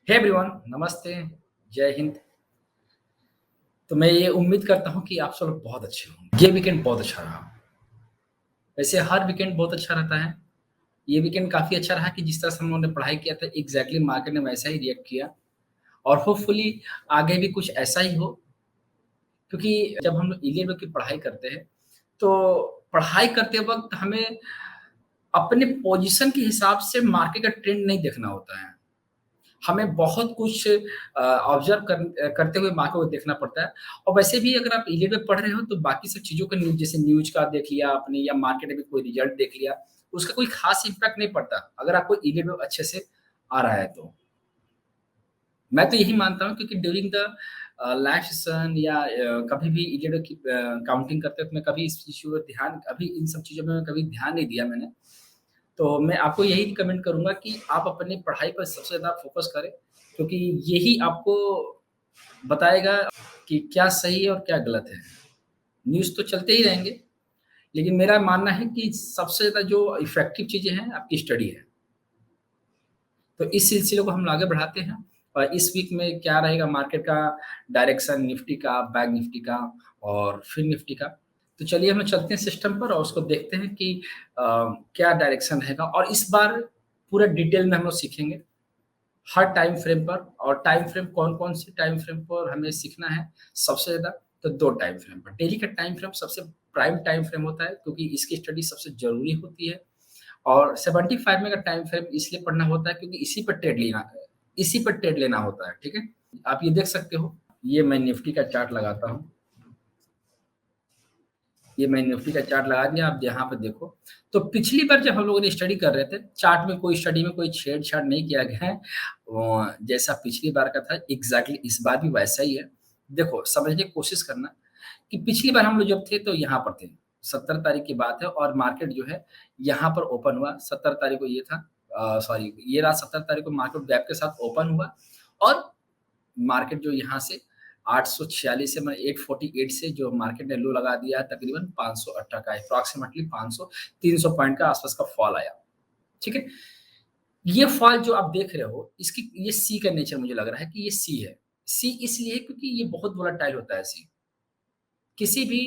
Hey everyone, नमस्ते, जय हिंद। तो मैं ये उम्मीद करता हूँ कि आप सब लोग बहुत अच्छे होंगे। ये वीकेंड बहुत अच्छा रहा। वैसे हर वीकेंड बहुत अच्छा रहता है। ये वीकेंड काफ़ी अच्छा रहा कि जिस तरह से हम लोगों ने पढ़ाई किया था एग्ज़ैक्टली मार्केट ने वैसा ही रिएक्ट किया और होपफुली आगे भी कुछ ऐसा ही हो क्योंकि जब हम लोग ई-लेवल की पढ़ाई करते हैं, तो पढ़ाई करते वक़्त हमें अपने पोज़ीशन के हिसाब से मार्केट का ट्रेंड नहीं देखना होता है। हमें बहुत कुछ ऑब्ज़र्व करते हुए मार्केट को देखना पड़ता है और वैसे भी अगर आप ई-लीड में पढ़ रहे हो तो बाकी सब चीज़ों का न्यूज़ जैसे न्यूज़ का देख लिया आपने या मार्केट में कोई रिज़ल्ट देख लिया, उसका कोई ख़ास इम्पैक्ट नहीं पड़ता, अगर आपको ई-लीड में अच्छे से आ रहा है तो। मैं तो यही मानता हूँ क्योंकि ड्यूरिंग द लाइफ सेशन या कभी भी ई-लीड की काउंटिंग करते वक़्त मैं कभी इस इश्यू पर ध्यान अभी इन सब चीज़ों में कभी ध्यान नहीं दिया मैंने। तो मैं आपको यही रिकमेंड करूँगा कि आप अपनी पढ़ाई पर सबसे ज़्यादा फ़ोकस करें, क्योंकि यही आपको बताएगा कि क्या सही है और क्या गलत है। न्यूज़ तो चलते ही रहेंगे, लेकिन मेरा मानना है कि सबसे ज़्यादा जो इफ़ेक्टिव चीज़ें हैं, आपकी स्टडी है। तो इस सिलसिले को हम आगे बढ़ाते हैं और इस वीक में क्या रहेगा मार्केट का डायरेक्शन निफ्टी का, बैंक निफ्टी का और फिर निफ्टी का। तो चलिए हम लोग चलते हैं सिस्टम पर और उसको देखते हैं कि क्या डायरेक्शन रहेगा और इस बार पूरा डिटेल में हम लोग सीखेंगे, हर टाइम फ्रेम पर और टाइम फ्रेम कौन-कौन से टाइम फ्रेम पर हमें सीखना है सबसे ज़्यादा, तो 2 टाइम फ्रेम पर। डेली का टाइम फ्रेम सबसे प्राइम टाइम फ्रेम होता है क्योंकि इसकी स्टडी सबसे ज़रूरी होती है और 75 में का टाइम फ्रेम इसलिए पढ़ना होता है क्योंकि इसी पर ट्रेड लेना होता है, ठीक है? आप ये देख सकते हो, ये मैं निफ्टी का चार्ट लगाता हूँ। ये मैं निफ्टी का चार्ट लगा दिया, आप यहाँ पे देखो। तो पिछली बार जब हम लोगों ने स्टडी कर रहे थे, चार्ट में कोई स्टडी में कोई छेड़-छाड़ नहीं किया गया है। जैसा पिछली बार का था एग्ज़ैक्टली इस बार भी वैसा ही है। देखो, समझने की कोशिश करना कि पिछली बार हम लोग जब थे तो यहाँ पर थे। 17 तारीख की बात है और मार्केट जो है यहाँ पर ओपन हुआ। 17 तारीख को ये था सॉरी ये रहा 17 तारीख को मार्केट गैप के साथ ओपन हुआ और मार्केट जो यहाँ से 846 से मैं 848 से जो मार्केट ने लो लगा दिया है तकरीबन 508 का अप्रॉक्सिमेटली 500 300 पॉइंट का आसपास का फॉल आया, ठीक है? ये फॉल जो आप देख रहे हो इसकी ये सी का नेचर मुझे लग रहा है कि ये सी है। सी इसलिए है क्योंकि ये बहुत वोलेटाइल होता है सी। किसी भी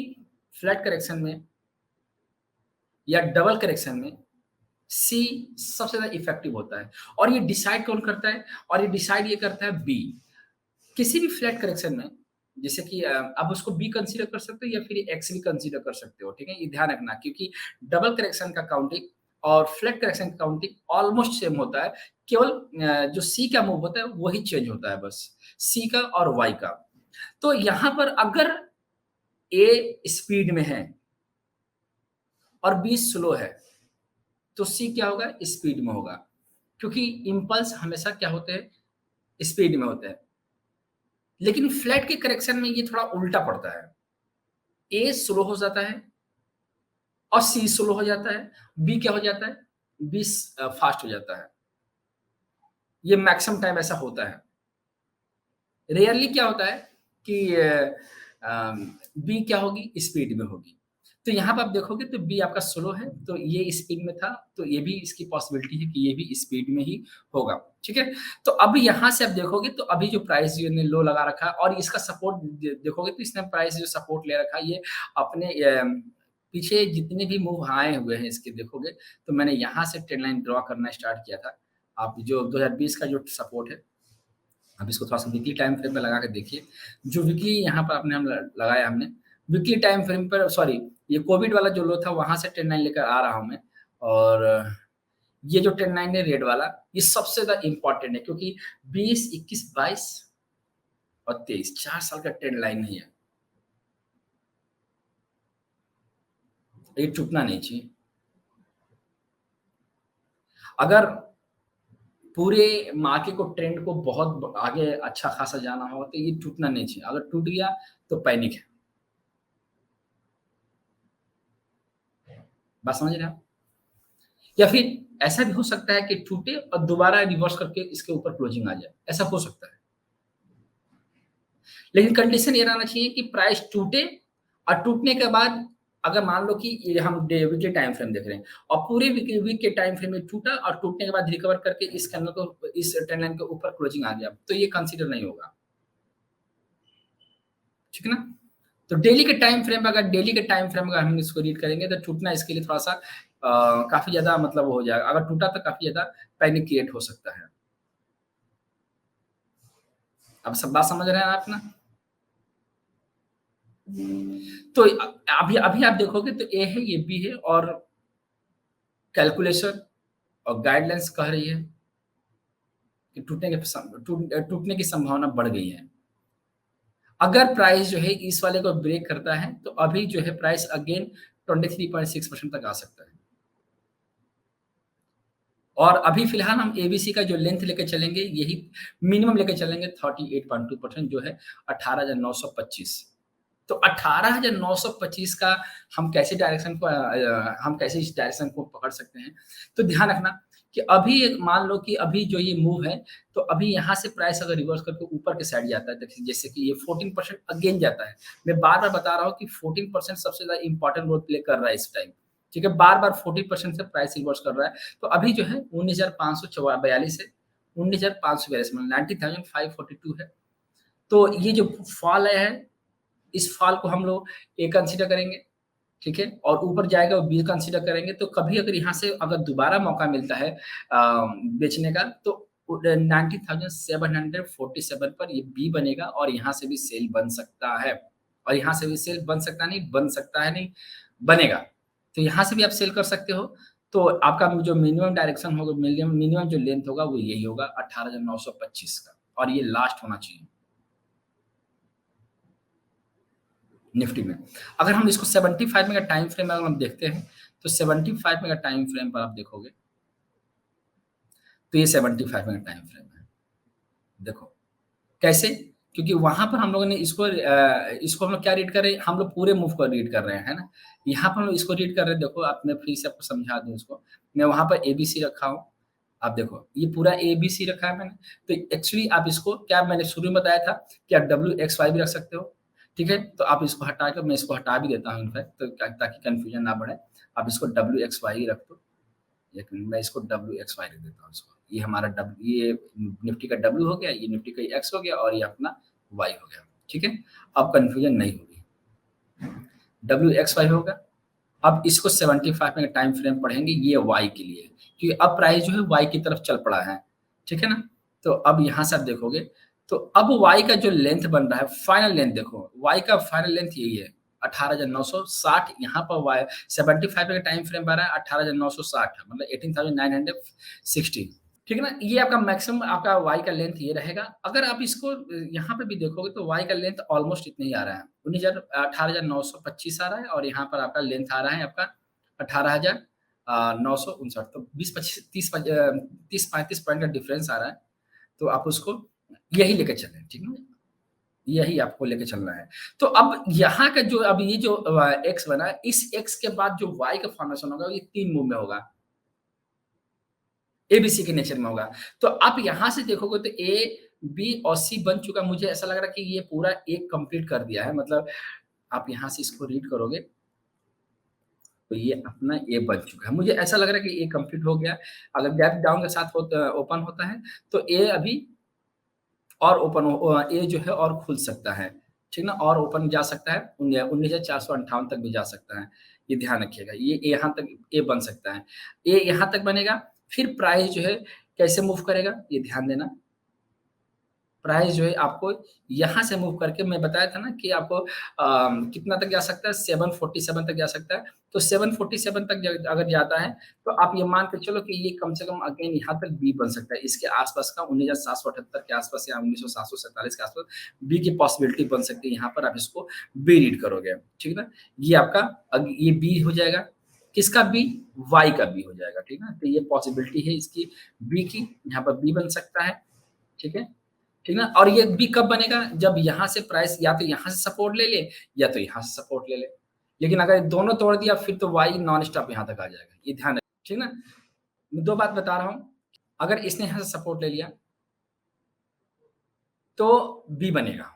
फ्लैट करेक्शन में या डबल करेक्शन में सी सबसे ज़्यादा इफेक्टिव होता है और ये डिसाइड कौन करता है और ये डिसाइड ये करता है बी। किसी भी फ्लैट करेक्शन में जैसे कि आप उसको बी कंसीडर कर सकते हो या फिर एक्स भी कंसीडर कर सकते हो, ठीक है? ये ध्यान रखना क्योंकि डबल करेक्शन का काउंटिंग और फ्लैट करेक्शन का काउंटिंग ऑलमोस्ट सेम होता है। केवल जो सी का मूव होता है वही चेंज होता है बस, सी का और वाई का। तो यहाँ पर अगर ए स्पीड में है और बी स्लो है, तो सी क्या होगा? स्पीड में होगा। क्योंकि इम्पल्स हमेशा क्या होते हैं? स्पीड में होते हैं। लेकिन फ्लैट के करेक्शन में ये थोड़ा उल्टा पड़ता है। ए स्लो हो जाता है और सी स्लो हो जाता है, बी क्या हो जाता है? बी फास्ट हो जाता है। ये मैक्सिमम टाइम ऐसा होता है। रेयरली क्या होता है कि बी क्या होगी? स्पीड में होगी। तो यहाँ पे आप देखोगे तो बी आपका स्लो है, तो ये स्पीड में था, तो ये भी इसकी पॉसिबिलिटी है कि ये भी स्पीड में ही होगा, ठीक है? तो अब यहाँ से आप देखोगे तो अभी जो प्राइस जो ने लो लगा रखा है और इसका सपोर्ट देखोगे तो इसने प्राइस जो सपोर्ट ले रखा है ये अपने पीछे जितने भी मूव आए हुए हैं इसके देखोगे, तो मैंने यहाँ से ट्रेंड लाइन ड्रॉ करना स्टार्ट किया था। आप जो 2020 का जो सपोर्ट है अब इसको थोड़ा-सा वीकली टाइम फ्रेम पे लगा के देखिए। जो वीकली यहाँ पर आपने हम ल लगाया हमने, वीकली टाइम फ्रेम पर सॉरी ये कोविड वाला जो लो था वहाँ से ट्रेंड लाइन लेकर आ रहा हूँ मैं और ये जो ट्रेंड लाइन है रेड वाला, ये सबसे ज़्यादा इम्पोर्टेंट है क्योंकि 20, 21, 22 और 23 4 साल का ट्रेंड लाइन है ये। ये टूटना नहीं चाहिए। अगर पूरे मार्केट को ट्रेंड को बहुत आगे अच्छा खासा जाना हो तो ये टूटना नहीं चाहिए। अगर टूट गया तो पैनिक है। बात समझ रहे हैं आप? या फिर ऐसा भी हो सकता है कि टूटे और दोबारा रिवर्स करके इसके ऊपर क्लोजिंग आ जाए, ऐसा हो सकता है। लेकिन कंडीशन ये रहना चाहिए कि प्राइस टूटे और टूटने के बाद अगर मान लो कि ये हम वीकली टाइम फ्रेम देख रहे हैं और पूरे वीक वीक के टाइम फ्रेम में टूटा और टूटने के बाद रिकवर करके इस कैंडल को इस ट्रेंड लाइन के ऊपर क्लोजिंग आ गया, तो ये कंसीडर नहीं होगा। ठीक है ना? तो डेली के टाइम फ्रेम अगर डेली के टाइम फ्रेम अगर हम इसको रीड करेंगे तो टूटना इसके लिए थोड़ा-सा काफ़ी ज़्यादा मतलब हो जाएगा। अगर टूटा तो काफ़ी ज़्यादा पैनिक क्रिएट हो सकता है। अब सब बात समझ रहे हैं आप ना? तो अभी अभी आप देखोगे तो ए है, ये बी है और कैलकुलेशन और गाइडलाइंस कह रही है कि टूटने की संभावना बढ़ गई है। अगर प्राइस जो है इस वाले को ब्रेक करता है, तो अभी जो है प्राइस अगेन 23.6% तक आ सकता है। और अभी फिलहाल हम एबीसी का जो लेंथ लेके चलेंगे, यही मिनिमम लेके चलेंगे 38.2% जो है 18,925। तो 18,925 का हम कैसे इस डायरेक्शन को पकड़ सकते हैं? तो ध्यान रखना कि अभी एक मान लो कि अभी जो ये मूव है, तो अभी यहाँ से प्राइस अगर रिवर्स करके ऊपर के साइड जाता है, देखिए जैसे कि ये 14% अगेन जाता है। मैं बार-बार बता रहा हूँ कि 14% सबसे ज़्यादा इम्पोर्टेंट रोल प्ले कर रहा है इस टाइम। ठीक है? बार-बार 14% से प्राइस रिवर्स कर रहा है। तो अभी जो है 19,542 है, 19,542 मतलब 90,542 है। तो ये जो फॉल है इस फॉल को हम लोग ए कंसीडर करेंगे, ठीक है? और ऊपर जाएगा वो बी कंसीडर करेंगे, तो कभी अगर यहाँ से अगर दोबारा मौका मिलता है बेचने का तो 90,747 पर ये बी बनेगा और यहाँ से भी सेल बन सकता है। और यहाँ से भी सेल बन सकता नहीं, बन सकता है नहीं, बनेगा। तो यहाँ से भी आप सेल कर सकते हो। तो आपका जो मिनिमम डायरेक्शन होगा, मिनिमम मिनिमम जो लेंथ होगा वो यही होगा 18,925 का और ये लास्ट होना चाहिए। निफ्टी में। अगर हम इसको 75 मिनट टाइम फ्रेम में अगर हम देखते हैं, तो 75 मिनट टाइम फ्रेम पर आप देखोगे, तो ये 75 मिनट टाइम फ्रेम है। देखो, कैसे? क्योंकि वहाँ पर हम लोगों ने इसको हम लोग क्या रीड कर रहे हैं? हम लोग पूरे मूव को रीड कर रहे हैं, है ना? यहाँ पर हम लोग इसको रीड कर रहे हैं, देखो आप मैं फिर से आपको समझा दूँ इसको। मैं वहाँ पर एबीसी रखा हूँ, आप देखो, ये पूरा एबीसी रखा है मैंने। तो एक्चुअली आप इसको क्या मैंने शुरू में बताया था कि आप डब्ल्यू-एक्स-वाई भी रख सकते हो, ठीक है? तो आप इसको हटा के मैं इसको हटा भी देता हूँ इनफैक्ट तो ताकि कन्फ्यूजन ना बढ़े। आप इसको डब्ल्यू-एक्स-वाई ही रख दो। एक मिनट मैं इसको डब्ल्यू-एक्स-वाई रख देता हूँ इसको। ये निफ्टी का डब्ल्यू हो गया, ये निफ्टी का एक्स हो गया और ये अपना वाई हो गया, ठीक है? अब कन्फ्यूजन नहीं होगी। डब्ल्यू-एक्स-वाई होगा। अब इसको 75 मिनट टाइम फ्रेम पढ़ेंगे, ये वाई के लिए, क्योंकि अब प्राइस जो है वाई की तरफ चल पड़ा है, ठीक है ना? तो अब यहाँ से आप देखोगे, तो अब वाई का जो लेंथ बन रहा है, फाइनल लेंथ देखो, वाई का फाइनल लेंथ यही है, 18,960 यहाँ पर वाई 75 का टाइम फ्रेम बन रहा है 18,960 मतलब 18,960 ठीक है ना? ये आपका मैक्सिमम आपका वाई का लेंथ ये रहेगा। अगर आप इसको यहाँ पे भी देखोगे तो वाई का लेंथ ऑलमोस्ट इतना ही आ रहा है। 18,925 आ रहा है और यहाँ पर आपका लेंथ आ रहा है आपका 18,959 तो 20-25 30-35 पॉइंट का डिफरेंस आ रहा है। तो आप उसको यही लेके चलें, ठीक है? यही आपको लेके चलना है। तो अब यहाँ का जो अब ये जो एक्स बना, इस एक्स के बाद जो वाई का फॉर्मेशन होगा, ये 3 मूव में होगा। एबीसी के नेचर में होगा। तो आप यहाँ से देखोगे तो ए, बी और सी बन चुका है। मुझे ऐसा लग रहा है कि ये पूरा एक कंप्लीट कर दिया है। मतलब आप यहाँ से इसको रीड करोगे, तो ये अपना ए बन चुका है। मुझे ऐसा लग रहा है कि ए कंप्लीट हो गया। अगर गैप डाउन के साथ ओपन होता है, तो ए अभी और ए जो है और खुल सकता है। ठीक ना? और ओपन जा सकता है 19,458 तक भी जा सकता है। ये ध्यान रखिएगा। ये यहाँ तक ए बन सकता है। ए यहाँ तक बनेगा, फिर प्राइस जो है कैसे मूव करेगा, ये ध्यान देना। प्राइस जो है आपको यहाँ से मूव करके मैं बताया था ना कि आपको कितना तक जा सकता है 747 तक जा सकता है। तो 747 तक अगर जाता है तो आप ये मान के चलो कि ये कम से कम अगेन यहाँ तक बी बन सकता है। इसके आसपास का 19,778 के आसपास या 19,747 के आसपास बी की पॉसिबिलिटी बन सकती है। यहाँ पर आप इसको बी रीड करोगे, ठीक है ना? ये आपका ये बी हो जाएगा। किसका बी? वाई का बी हो जाएगा, ठीक है ना? तो ये पॉसिबिलिटी है इसकी बी की, यहाँ पर बी बन सकता है, ठीक है? ठीक ना? और ये भी कब बनेगा? जब यहाँ से प्राइस या तो यहाँ से सपोर्ट ले ले या तो यहाँ से सपोर्ट ले ले। लेकिन अगर दोनों तोड़ दिया फिर तो वाई नॉन स्टॉप यहाँ तक आ जाएगा। ये ध्यान रखिए, ठीक ना? मैं 2 बात बता रहा हूँ, अगर इसने यहाँ से सपोर्ट ले लिया तो बी बनेगा।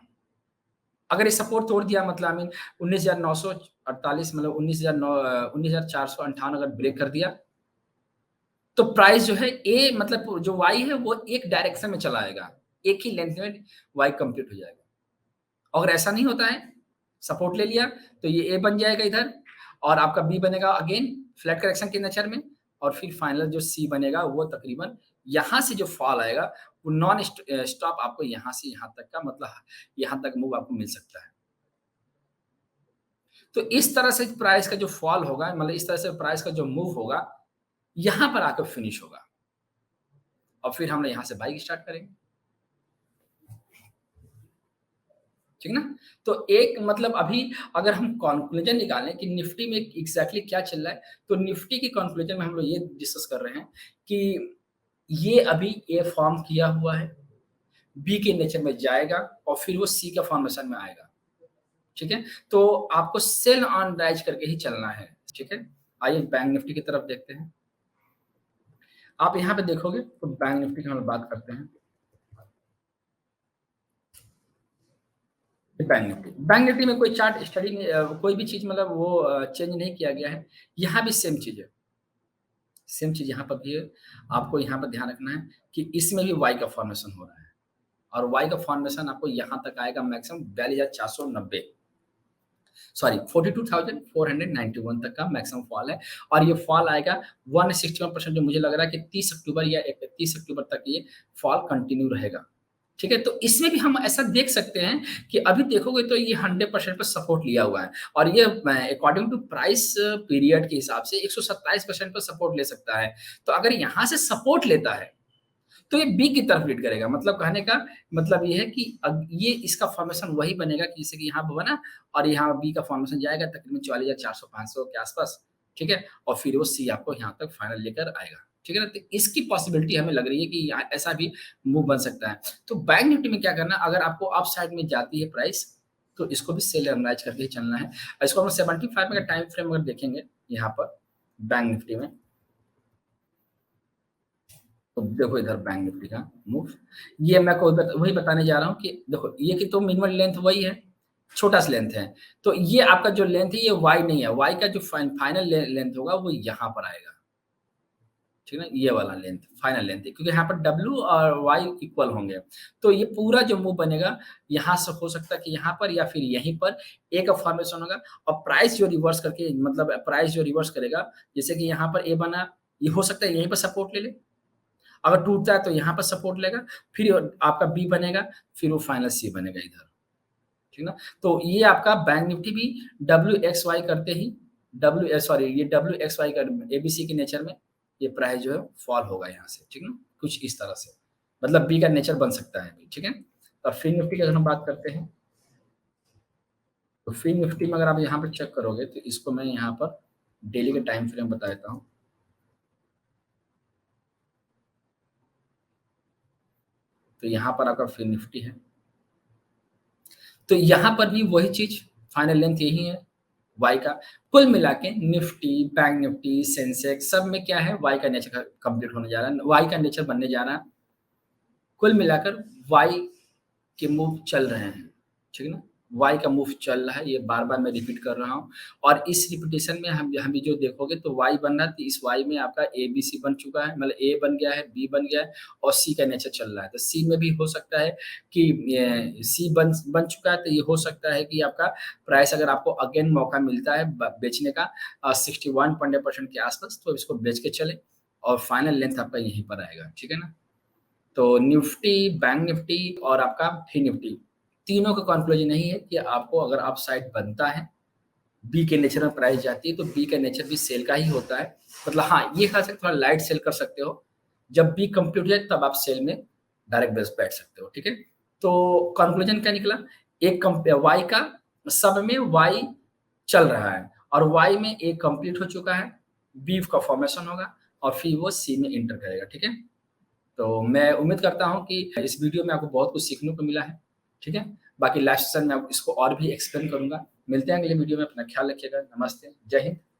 अगर ये सपोर्ट तोड़ दिया मतलब आई मीन 19,948 मतलब 19,458 अगर ब्रेक कर दिया, तो प्राइस जो है ए मतलब जो वाई है वो एक डायरेक्शन में चला आएगा। एक ही लेंथ में वाई कंप्लीट हो जाएगा। अगर ऐसा नहीं होता है, सपोर्ट ले लिया, तो ये ए बन जाएगा इधर और आपका बी बनेगा अगेन फ्लैट करेक्शन के नेचर में और फिर फाइनल जो सी बनेगा वो तकरीबन यहाँ से जो फॉल आएगा वो नॉन स्टॉप आपको यहाँ से यहाँ तक का मतलब यहाँ तक मूव आपको मिल सकता है। तो इस तरह से प्राइस का जो फॉल होगा मतलब इस तरह से प्राइस का जो मूव होगा, यहाँ पर आकर फिनिश होगा और फिर हम यहाँ से बाइंग स्टार्ट करेंगे। ठीक ना? तो एक मतलब अभी अगर हम कंक्लूजन निकालें कि निफ्टी में एग्ज़ैक्टली क्या चल रहा है, तो निफ्टी की कंक्लूजन में हम लोग ये डिस्कस कर रहे हैं कि ये अभी ए फॉर्म किया हुआ है, बी के नेचर में जाएगा और फिर वो सी का फॉर्मेशन में आएगा। ठीक है? तो आपको सेल ऑन राइज करके ही चलना है। ठीक है? आइए बैंक निफ्टी की तरफ देखते हैं। आप यहाँ पे देखोगे तो बैंक निफ्टी की हम बात करते हैं। बैंक निफ्टी में कोई चार्ट स्टडी में कोई भी चीज़ मतलब वो चेंज नहीं किया गया है। यहाँ भी सेम चीज़ है। सेम चीज़ यहाँ पर भी है। आपको यहाँ पर ध्यान रखना है कि इसमें भी वाई का फॉर्मेशन हो रहा है और वाई का फॉर्मेशन आपको यहाँ तक आएगा मैक्सिमम 42,490 सॉरी 42,491 तक का मैक्सिमम फॉल है और ये फॉल आएगा 161% जो मुझे लग रहा है कि 30 अक्टूबर या 31 अक्टूबर तक ये फॉल कंटिन्यू रहेगा। ठीक है? तो इसमें भी हम ऐसा देख सकते हैं कि अभी देखोगे तो ये 100% पे सपोर्ट लिया हुआ है और ये अकॉर्डिंग टू प्राइस पीरियड के हिसाब से 127% पे सपोर्ट ले सकता है। तो अगर यहाँ से सपोर्ट लेता है, तो ये बी की तरफ लीड करेगा। मतलब कहने का मतलब ये है कि ये इसका फॉर्मेशन वही बनेगा कि जैसे कि यहाँ पे बना और यहाँ बी का फॉर्मेशन जाएगा तकरीबन 44,400-500 के आसपास। ठीक है? और फिर वो सी आपको यहाँ तक फाइनल लेकर आएगा। ठीक है ना? तो इसकी पॉसिबिलिटी हमें लग रही है कि यहाँ ऐसा भी मूव बन सकता है। तो बैंक निफ्टी में क्या करना है अगर आपको अप साइड में जाती है प्राइस, तो इसको भी सेल एनालाइज करके ही चलना है। इसको हम 75 में का टाइम फ्रेम अगर देखेंगे यहाँ पर बैंक निफ्टी में, तो देखो इधर बैंक निफ्टी का मूव, ये मैं को वही बताने जा रहा हूँ कि देखो ये की तो मिनिमम लेंथ वही है, छोटा सा लेंथ है। तो ये आपका जो लेंथ है ये वाई नहीं है, वाई का जो फाइनल लेंथ होगा वो यहाँ पर आएगा। ठीक है ना? ये वाला लेंथ फाइनल लेंथ है क्योंकि यहाँ पर डब्ल्यू और वाई इक्वल होंगे। तो ये पूरा जो मूव बनेगा यहाँ से हो सकता है कि यहाँ पर या फिर यहीं पर ए का फॉर्मेशन होगा और प्राइस जो रिवर्स करके मतलब प्राइस जो रिवर्स करेगा जैसे कि यहाँ पर ए बना, ये हो सकता है यहीं पर सपोर्ट ले ले। अगर टूटता है तो यहाँ पर सपोर्ट लेगा, फिर आपका बी बनेगा, फिर वो फाइनल सी बनेगा इधर। ठीक ना? तो ये आपका बैंक निफ्टी भी डब्ल्यू-एक्स-वाई करते ही ये डब्ल्यू-एक्स-वाई का एबीसी के नेचर में ये प्राइस जो है फॉल होगा यहाँ से। ठीक ना? कुछ इस तरह से। मतलब बी का नेचर बन सकता है। ठीक है? तो फिर निफ्टी की अगर हम बात करते हैं, तो फिर निफ्टी में अगर आप यहाँ पर चेक करोगे तो इसको मैं यहाँ पर डेली का टाइम फ्रेम बता देता हूँ। तो यहाँ पर आपका फिर निफ्टी है। तो यहाँ पर भी वही चीज़ फाइनल लेंथ यही है वाई का। कुल मिला के निफ्टी, बैंक निफ्टी, सेंसेक्स सब में क्या है वाई का नेचर कंप्लीट होने जा रहा है, वाई का नेचर बनने जा रहा है। कुल मिलाकर वाई के मूव चल रहे हैं। ठीक है ना? वाई का मूव चल रहा है, ये बार-बार मैं रिपीट कर रहा हूँ और इस रिपीटिशन में हम भी जो देखोगे तो वाई बन रहा है, तो इस वाई में आपका ए, बी, सी बन चुका है, मतलब ए बन गया है, बी बन गया है और सी का नेचर चल रहा है। तो सी में भी हो सकता है कि सी बन चुका है, तो ये हो सकता है कि आपका प्राइस अगर आपको अगेन मौका मिलता है बेचने का 61% के आसपास, तो इसको बेच के चलें और फाइनल लेंथ आपका यहीं पर आएगा। ठीक है ना? तो निफ्टी, बैंक निफ्टी और आपका फिन निफ्टी, तीनों का कॉन्क्लूजन यही है कि आपको अगर अपसाइड बनता है, बी के नेचर में प्राइस जाती है, तो बी का नेचर भी सेल का ही होता है। मतलब हाँ, ये खा सकते थोड़ा लाइट सेल कर सकते हो। जब बी कंप्लीट हो जाए तब आप सेल में डायरेक्ट बेस बैठ सकते हो। ठीक है? तो कॉन्क्लूजन क्या निकला? एक वाई का सब में वाई चल रहा है और वाई में ए कंप्लीट हो चुका है, बी का फॉर्मेशन होगा और फिर वो सी में एंटर करेगा। ठीक है? तो मैं उम्मीद करता हूँ कि इस वीडियो में आपको बहुत कुछ सीखने को मिला है, ठीक है? बाकी लास्ट सेशन में इसको और भी एक्सप्लेन करूँगा। मिलते हैं अगले वीडियो में, अपना ख्याल रखिएगा। नमस्ते, जय हिंद।